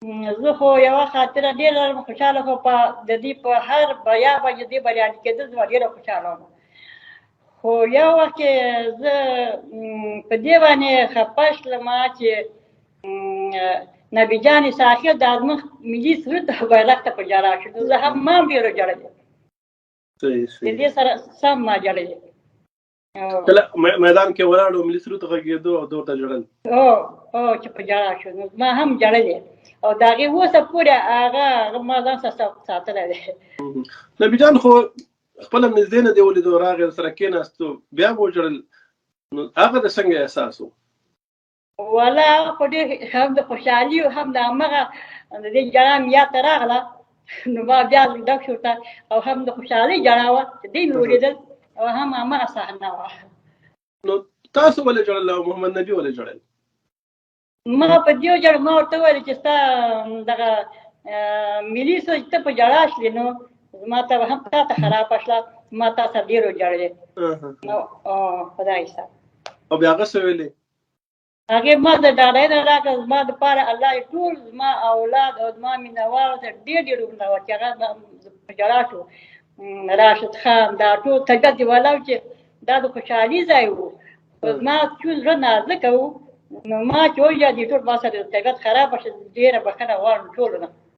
زه خو یوه خاطره ډېره خوشحاله خو د دې په هر بریا باندې دې بریالي کېدل زما ډېره خوشحاله وم. خو یو وخت کې زه په دې باندې خفه شلم چې نبي جان ساخر د زموږ ملي سرود او بیرغ ته په ژړا شو. نو زه هم ما هم ډېره ژړلې. د دې سره سم ما ژړلې. کله میدان کې ولاړ او ملي سرود غږېدو او دور ته ژړل. چې په ژړا شو. نو ما هم ژړلې او د هغې اوسه پورې هغه ما ځان سره ساتلی دی. نبي جان خو خپله نږدې نه دې ولیدو، راغی سره کېناستو، بیا مو وژړل. نو هغه د څنګه احساس و؟ والله هغه خو ډېر هم د خوشحالي او هم د همغه د دې ژړا مې یاد ته راغله. نو ما بیا ډک شو ورته او هم د خوشحالۍ ژړا وه چې دوی مې ولیدل او هم همغه صحنه وه. نو تاسو ولې ژړل او محمد نبي ولې ژړل؟ ما په دې وژړل. ما ورته وویل چې ستا دغه ملي سوچ ته په ژړا شلې نو ما ته هم تا ته خرابه شوه. ما تا سره ډېر وژړلې. خدای سته. او بیا هغه څه ویلې؟ هغې ما ته ډاډینه راکړه زما دپاره الله یې ټول زما اولاد او زما مینهوالو ته ډېر ډېر عمر ورکړي. چې هغه په ژړا شو. راشد خان دا ټول طبیعت یې ولاو چې دا د خوشحالي ځای و. خو زما چون زړه نازکه و نو ما چې وویل دې ټول ما سره طبیعت خرابه شي ډېره بښنه غواړم ټولو نه.